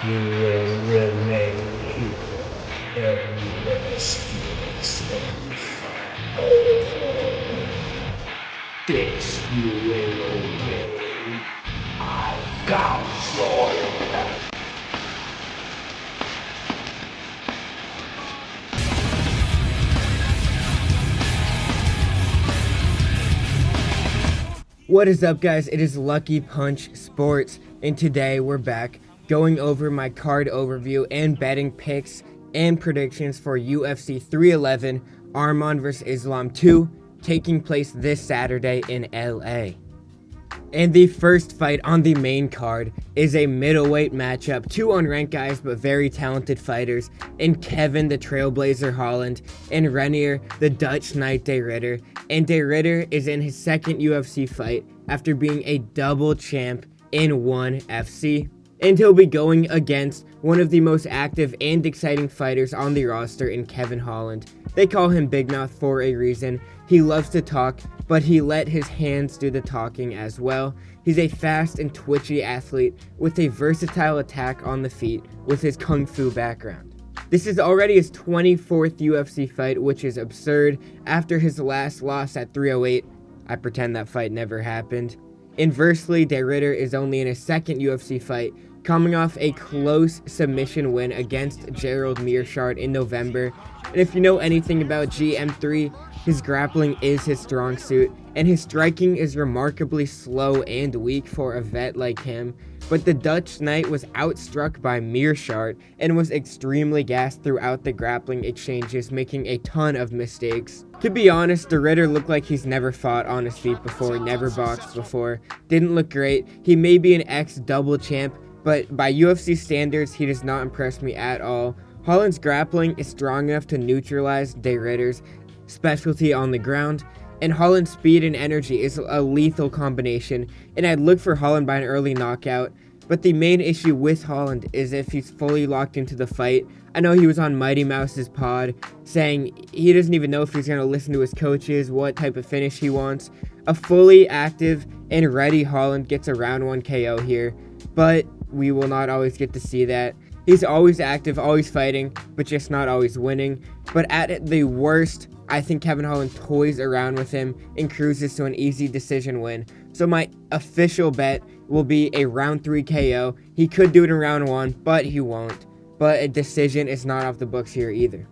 You will remain unless you accept. This you will obey. I counsel. What is up, guys? It is Lucky Punch Sports, and today we're back going over my card overview and betting picks and predictions for UFC 311 Arman vs. Islam 2, taking place this Saturday in LA. And the first fight on the main card is a middleweight matchup, two unranked guys but very talented fighters, in Kevin the Trailblazer Holland and Renier the Dutch Knight de Ridder. And de Ridder is in his second UFC fight after being a double champ in ONE FC. And he'll be going against one of the most active and exciting fighters on the roster in Kevin Holland. They call him Big Mouth for a reason. He loves to talk, but he let his hands do the talking as well. He's a fast and twitchy athlete with a versatile attack on the feet with his kung fu background. This is already his 24th UFC fight, which is absurd after his last loss at 308. I pretend that fight never happened. Inversely, de Ridder is only in his second UFC fight, coming off a close submission win against Gerald Meerschaert in November. And if you know anything about GM3, his grappling is his strong suit, and his striking is remarkably slow and weak for a vet like him. But the Dutch Knight was outstruck by Meerschaert and was extremely gassed throughout the grappling exchanges, making a ton of mistakes. To be honest, de Ridder looked like he's never fought on his feet before, never boxed before, didn't look great. He may be an ex-double champ, but by UFC standards, he does not impress me at all. Holland's grappling is strong enough to neutralize de Ridder's specialty on the ground, and Holland's speed and energy is a lethal combination, and I'd look for Holland by an early knockout. But the main issue with Holland is if he's fully locked into the fight. I know he was on Mighty Mouse's pod saying he doesn't even know if he's going to listen to his coaches, what type of finish he wants. A fully active and ready Holland gets a round 1 KO here, but we will not always get to see that. He's always active, always fighting, but just not always winning. But at the worst, I think Kevin Holland toys around with him and cruises to an easy decision win. So my official bet will be a round 3 KO. He could do it in round 1, but he won't. But a decision is not off the books here either.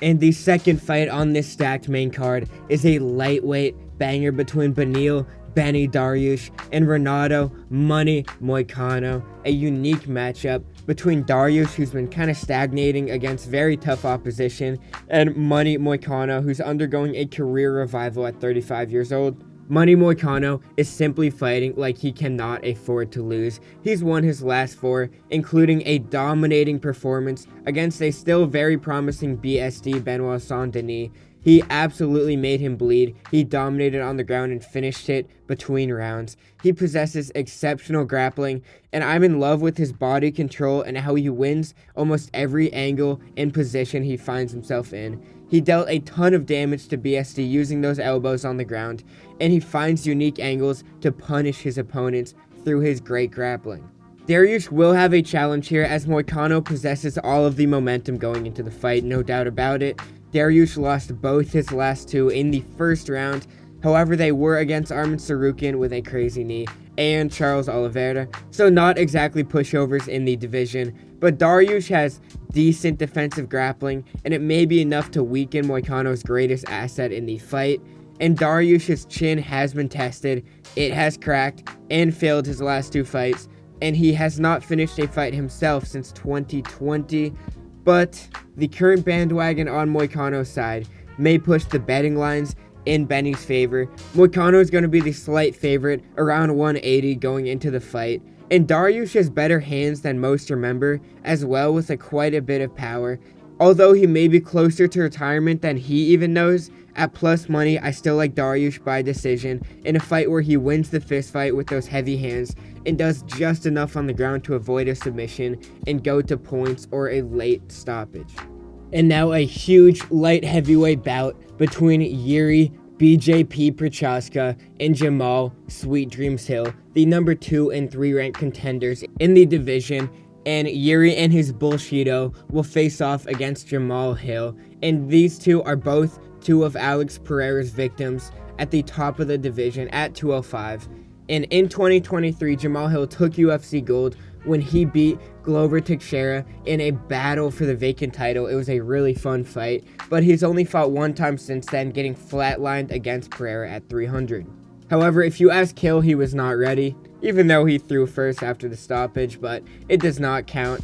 And the second fight on this stacked main card is a lightweight banger between Benny Dariush and Renato Money Moicano, a unique matchup between Dariush, who's been kind of stagnating against very tough opposition, and Money Moicano, who's undergoing a career revival at 35 years old. Money Moicano is simply fighting like he cannot afford to lose. He's won his last 4, including a dominating performance against a still very promising BSD Benoit Saint-Denis. He absolutely made him bleed. He dominated on the ground and finished it between rounds. He possesses exceptional grappling, and I'm in love with his body control and how he wins almost every angle and position he finds himself in. He dealt a ton of damage to BSD using those elbows on the ground, and he finds unique angles to punish his opponents through his great grappling. Dariush will have a challenge here as Moicano possesses all of the momentum going into the fight, no doubt about it. Dariush lost both his last 2 in the first round. However, they were against Arman Tsarukyan with a crazy knee and Charles Oliveira, so not exactly pushovers in the division. But Dariush has decent defensive grappling, and it may be enough to weaken Moicano's greatest asset in the fight. And Dariush's chin has been tested, it has cracked, and failed his last 2 fights, and he has not finished a fight himself since 2020. But the current bandwagon on Moicano's side may push the betting lines in Benny's favor. Moicano is going to be the slight favorite, around 180 going into the fight. And Dariush has better hands than most remember, as well with quite a bit of power. Although he may be closer to retirement than he even knows, at plus money, I still like Dariush by decision in a fight where he wins the fist fight with those heavy hands and does just enough on the ground to avoid a submission and go to points or a late stoppage. And now a huge light heavyweight bout between Yuri BJP Prochazka and Jamal Sweet Dreams Hill, the number 2 and 3 ranked contenders in the division, and Yuri and his Bullshito will face off against Jamal Hill, and these two are both two of Alex Pereira's victims at the top of the division at 205. And in 2023, Jamal Hill took UFC gold when he beat Glover Teixeira in a battle for the vacant title. It was a really fun fight, but he's only fought one time since then, getting flatlined against Pereira at 300. However, if you ask Hill, he was not ready, even though he threw first after the stoppage, but it does not count.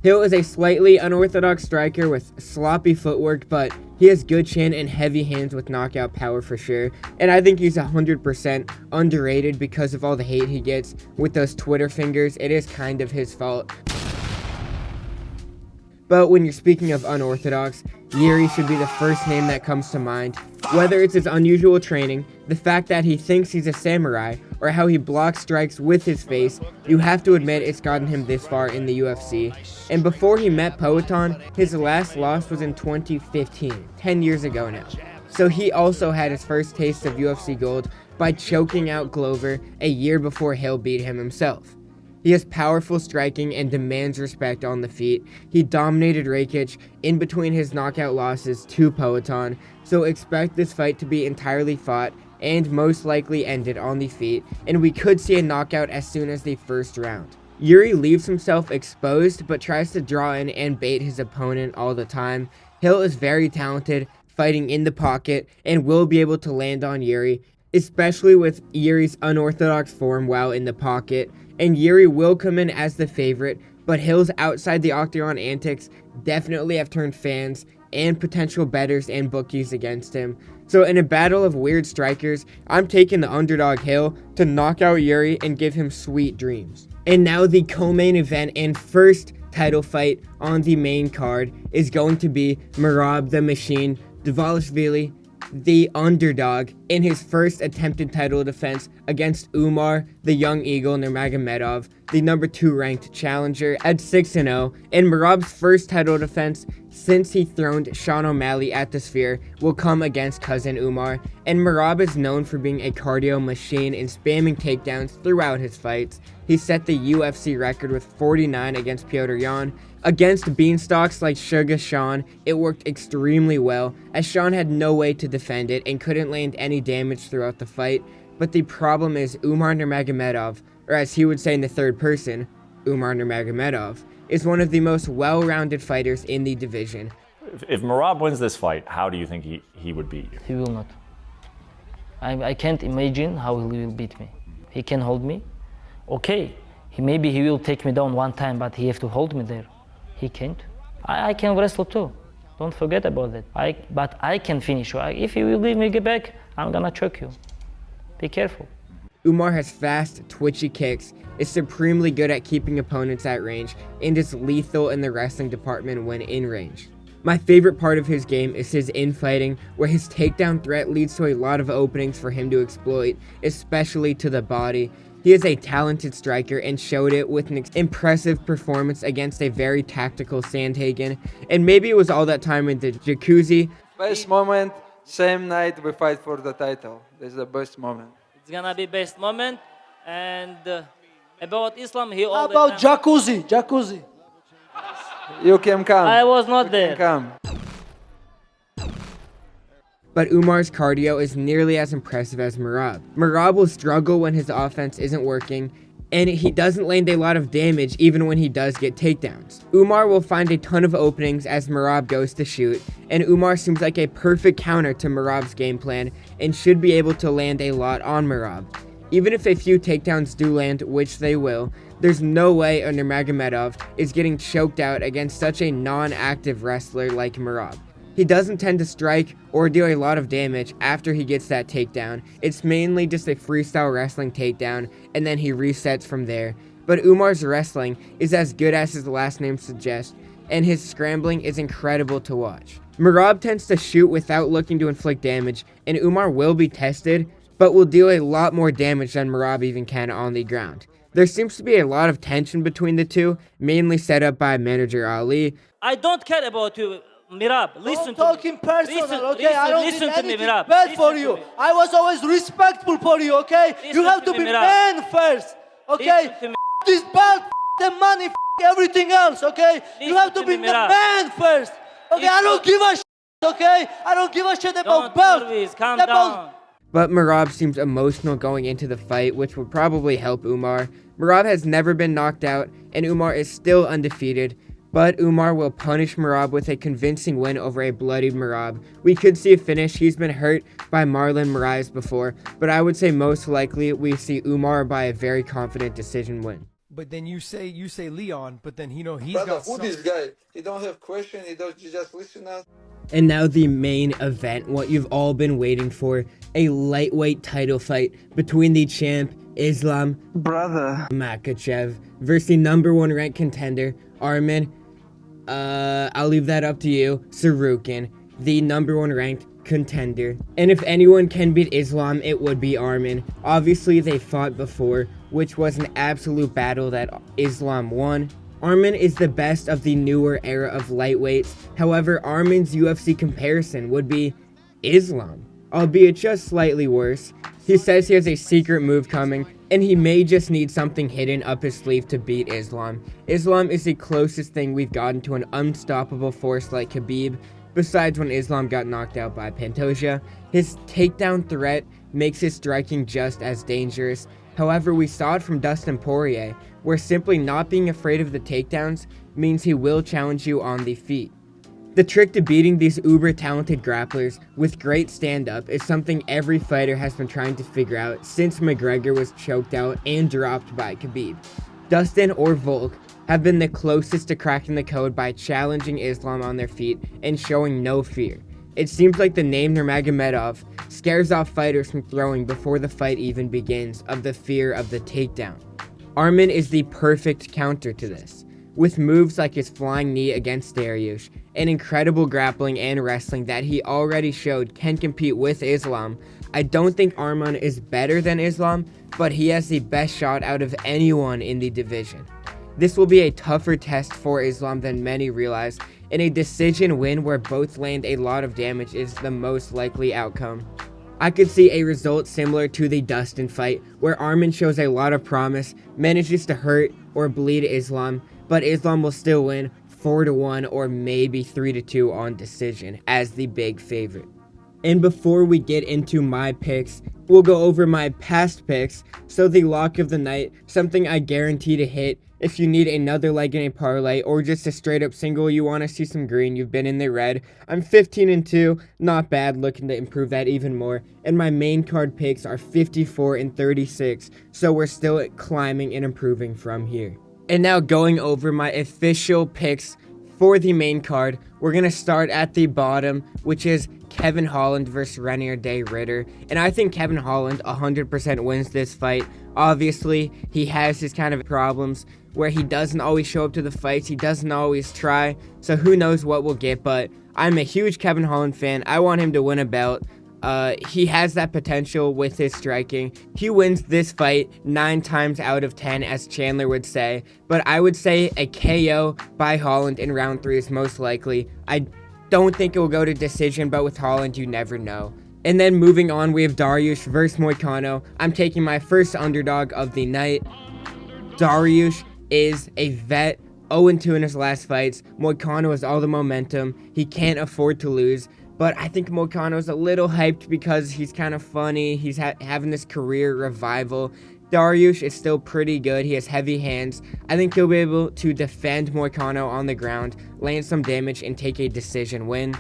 Hill is a slightly unorthodox striker with sloppy footwork, but he has good chin and heavy hands with knockout power for sure, and I think he's 100% underrated because of all the hate he gets with those Twitter fingers. It is kind of his fault. But when you're speaking of unorthodox, Yuri should be the first name that comes to mind. Whether it's his unusual training, the fact that he thinks he's a samurai, or how he blocks strikes with his face, you have to admit it's gotten him this far in the UFC. And before he met Poatan, his last loss was in 2015, 10 years ago now. So he also had his first taste of UFC gold by choking out Glover a year before Hill beat him himself. He has powerful striking and demands respect on the feet. He dominated Rakic in between his knockout losses to Poatan, so expect this fight to be entirely fought and most likely ended on the feet, and we could see a knockout as soon as the first round. Yuri leaves himself exposed but tries to draw in and bait his opponent all the time. Hill is very talented, fighting in the pocket, and will be able to land on Yuri, especially with Yuri's unorthodox form while in the pocket. And Yuri will come in as the favorite, but Hill's outside the octagon antics definitely have turned fans and potential bettors and bookies against him. So in a battle of weird strikers, I'm taking the underdog Hill to knock out Yuri and give him sweet dreams. And now the co-main event and first title fight on the main card is going to be Merab the Machine Dvalishvili, the underdog, in his first attempted title defense against Umar the Young Eagle Nurmagomedov, the number 2 ranked challenger at 6-0, and Merab's first title defense since he throned Sean O'Malley at the Sphere will come against cousin Umar, and Merab is known for being a cardio machine and spamming takedowns throughout his fights. He set the UFC record with 49 against Petr Yan. Against beanstalks like Sugar Sean, it worked extremely well, as Sean had no way to defend it and couldn't land any damage throughout the fight. But the problem is Umar Nurmagomedov, or as he would say in the third person, Umar Nurmagomedov, is one of the most well-rounded fighters in the division. If Merab wins this fight, how do you think he would beat you? He will not. I can't imagine how he will beat me. He can hold me. Okay, maybe he will take me down one time, but he have to hold me there. He can't. I can wrestle too. Don't forget about that. But I can finish you. If you will leave me back, I'm gonna choke you. Be careful. Umar has fast, twitchy kicks, is supremely good at keeping opponents at range, and is lethal in the wrestling department when in range. My favorite part of his game is his infighting, where his takedown threat leads to a lot of openings for him to exploit, especially to the body. He is a talented striker and showed it with an impressive performance against a very tactical Sandhagen, and maybe it was all that time in the jacuzzi. Best moment, same night we fight for the title. This is the best moment. It's gonna be best moment. And about Islam, he How all the about time. jacuzzi? You can come. I was not You there. can come. But Umar's cardio is nearly as impressive as Merab. Merab will struggle when his offense isn't working, and he doesn't land a lot of damage even when he does get takedowns. Umar will find a ton of openings as Merab goes to shoot, and Umar seems like a perfect counter to Merab's game plan and should be able to land a lot on Merab. Even if a few takedowns do land, which they will, there's no way a Nurmagomedov is getting choked out against such a non-active wrestler like Merab. He doesn't tend to strike or deal a lot of damage after he gets that takedown. It's mainly just a freestyle wrestling takedown, and then he resets from there. But Umar's wrestling is as good as his last name suggests, and his scrambling is incredible to watch. Merab tends to shoot without looking to inflict damage, and Umar will be tested, but will deal a lot more damage than Merab even can on the ground. There seems to be a lot of tension between the two, mainly set up by manager Ali. I don't care about you. Mirab, listen Don't to talk me. in personal, Listen, okay? listen, I don't listen did to me, anything Mirab. bad Listen for to you. me. I was always respectful for you, okay? You Listen have to to me, be Mirab. man first, okay? Listen to me. This belt, the money, everything else, okay? You Listen have to to be me, the Mirab. man first, okay? I don't give a okay? I don't give a shit about Don't belt. worry, calm About- down. But Merab seems emotional going into the fight, which would probably help Umar. Merab has never been knocked out, and Umar is still undefeated. But Umar will punish Merab with a convincing win over a bloodied Merab. We could see a finish. He's been hurt by Marlon Moraes before, but I would say most likely we see Umar by a very confident decision win. But then you say Leon, but then he's Brother, got who this guy? He don't have question. He just listen us. And now the main event, what you've all been waiting for, a lightweight title fight between the champ Islam Makhachev versus the #1 ranked contender Arman. I'll leave that up to you, Tsarukyan, the #1 ranked contender. And if anyone can beat Islam, it would be Arman. Obviously, they fought before, which was an absolute battle that Islam won. Arman is the best of the newer era of lightweights. However, Arman's UFC comparison would be Islam, albeit just slightly worse. He says he has a secret move coming, and he may just need something hidden up his sleeve to beat Islam. Islam is the closest thing we've gotten to an unstoppable force like Khabib, besides when Islam got knocked out by Pantoja. His takedown threat makes his striking just as dangerous. However, we saw it from Dustin Poirier, where simply not being afraid of the takedowns means he will challenge you on the feet. The trick to beating these uber talented grapplers with great stand-up is something every fighter has been trying to figure out since McGregor was choked out and dropped by Khabib. Dustin or Volk have been the closest to cracking the code by challenging Islam on their feet and showing no fear. It seems like the name Nurmagomedov scares off fighters from throwing before the fight even begins of the fear of the takedown. Arman is the perfect counter to this, with moves like his flying knee against Dariush and incredible grappling and wrestling that he already showed can compete with Islam. I don't think Arman is better than Islam, but he has the best shot out of anyone in the division. This will be a tougher test for Islam than many realize, and a decision win where both land a lot of damage is the most likely outcome. I could see a result similar to the Dustin fight, where Arman shows a lot of promise, manages to hurt or bleed Islam, but Islam will still win 4-1 or maybe 3-2 on decision as the big favorite. And before we get into my picks, we'll go over my past picks. So the lock of the night, something I guarantee to hit. If you need another leg in a parlay or just a straight up single, you want to see some green, you've been in the red. I'm 15-2, not bad, looking to improve that even more. And my main card picks are 54-36, so we're still climbing and improving from here. And now going over my official picks for the main card, we're going to start at the bottom, which is Kevin Holland versus Renier de Ritter. And I think Kevin Holland 100% wins this fight. Obviously, he has his kind of problems where he doesn't always show up to the fights. He doesn't always try. So who knows what we'll get. But I'm a huge Kevin Holland fan. I want him to win a belt. He has that potential with his striking. He wins this fight 9 times out of 10, as Chandler would say. But I would say a KO by Holland in round 3 is most likely. I don't think it will go to decision, but with Holland, you never know. And then moving on, we have Dariush versus Moicano. I'm taking my first underdog of the night. Dariush is a vet, 0-2 in his last fights. Moicano has all the momentum. He can't afford to lose. But I think Moicano's a little hyped because he's kind of funny. He's having this career revival. Dariush is still pretty good. He has heavy hands. I think he'll be able to defend Moicano on the ground, land some damage, and take a decision win.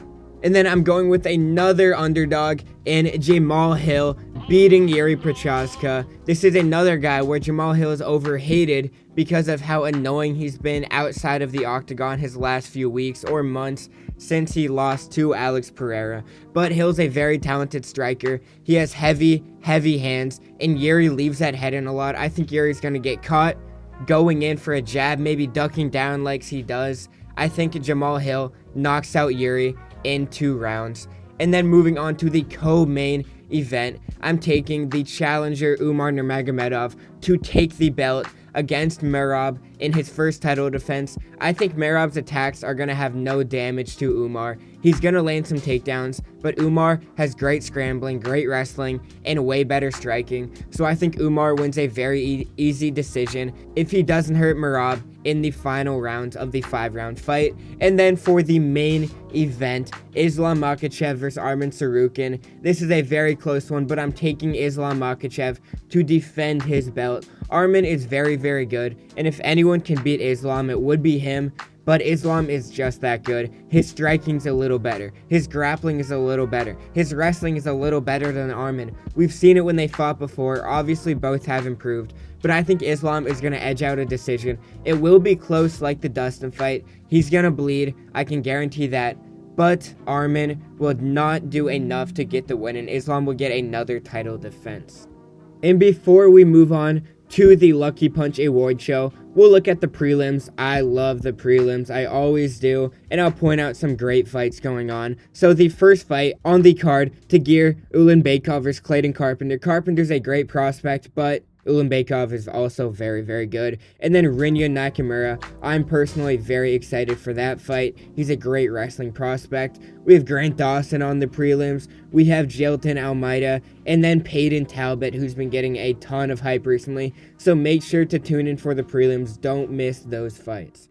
And then I'm going with another underdog in Jamal Hill beating Yuri Prochazka. This is another guy where Jamal Hill is overhated because of how annoying he's been outside of the octagon his last few weeks or months since he lost to Alex Pereira. But Hill's a very talented striker. He has heavy hands, and Yuri leaves that head in a lot. I think Yuri's going to get caught going in for a jab, maybe ducking down like he does. I think Jamal Hill knocks out Yuri in 2 rounds. And then moving on to the co-main event, I'm taking the challenger Umar Nurmagomedov to take the belt against Merab in his first title defense. I think Merab's attacks are going to have no damage to Umar. He's going to land some takedowns, but Umar has great scrambling, great wrestling, and way better striking. So I think Umar wins a very easy decision if he doesn't hurt Merab in the final rounds of the 5-round fight. And then for the main event, Islam Makhachev versus Arman Tsarukyan. This is a very close one, but I'm taking Islam Makhachev to defend his belt. Arman is very, very good, and if anyone can beat Islam, it would be him. But Islam is just that good. His striking's a little better. His grappling is a little better. His wrestling is a little better than Arman. We've seen it when they fought before. Obviously, both have improved. But I think Islam is going to edge out a decision. It will be close like the Dustin fight. He's going to bleed. I can guarantee that. But Arman will not do enough to get the win, and Islam will get another title defense. And before we move on to the Lucky Punch award show, we'll look at the prelims. I love the prelims, I always do, and I'll point out some great fights going on. So the first fight on the card, Tagir Ulanbekov versus Clayton Carpenter. Carpenter's a great prospect, but Ulanbekov is also very, very good. And then Rinya Nakamura. I'm personally very excited for that fight. He's a great wrestling prospect. We have Grant Dawson on the prelims. We have Jailton Almeida. And then Peyton Talbot, who's been getting a ton of hype recently. So make sure to tune in for the prelims. Don't miss those fights.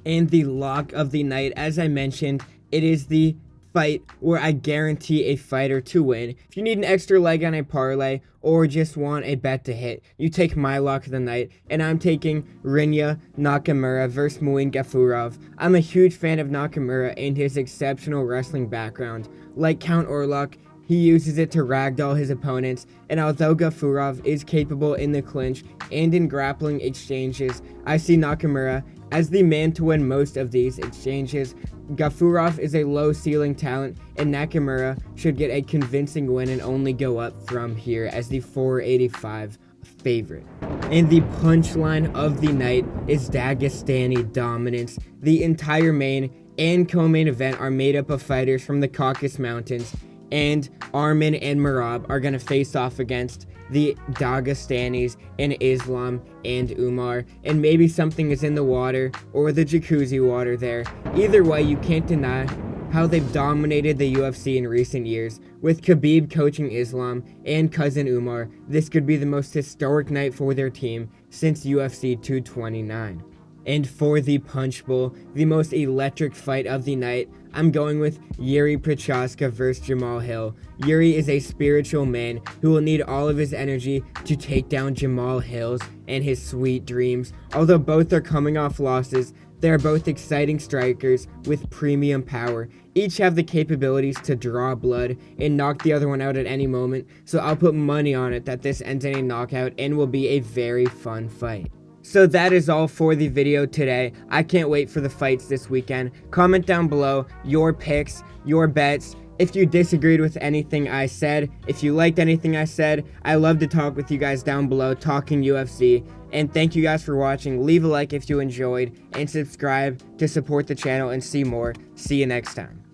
And the lock of the night, as I mentioned, it is the fight where I guarantee a fighter to win. If you need an extra leg on a parlay or just want a bet to hit, you take my lock of the night, and I'm taking Rinya Nakamura versus Muin Gafurov. I'm a huge fan of Nakamura and his exceptional wrestling background. Like Count Orlok, he uses it to ragdoll his opponents, and although Gafurov is capable in the clinch and in grappling exchanges, I see Nakamura as the man to win most of these exchanges. Gafurov is a low ceiling talent, and Nakamura should get a convincing win and only go up from here as the 485 favorite. And the punchline of the night is Dagestani dominance. The entire main and co-main event are made up of fighters from the Caucasus Mountains, and Arman and Merab are going to face off against the Dagestanis and Islam and Umar, and maybe something is in the water or the jacuzzi water there. Either way, you can't deny how they've dominated the UFC in recent years. With Khabib coaching Islam and cousin Umar, this could be the most historic night for their team since UFC 229. And for the Punch Bowl, the most electric fight of the night, I'm going with Yuri Prochazka versus Jamal Hill. Yuri is a spiritual man who will need all of his energy to take down Jamal Hill's and his sweet dreams. Although both are coming off losses, they are both exciting strikers with premium power. Each have the capabilities to draw blood and knock the other one out at any moment, so I'll put money on it that this ends in a knockout and will be a very fun fight. So that is all for the video today. I can't wait for the fights this weekend. Comment down below your picks, your bets. If you disagreed with anything I said, if you liked anything I said, I love to talk with you guys down below, talking UFC. And thank you guys for watching. Leave a like if you enjoyed, and subscribe to support the channel and see more. See you next time.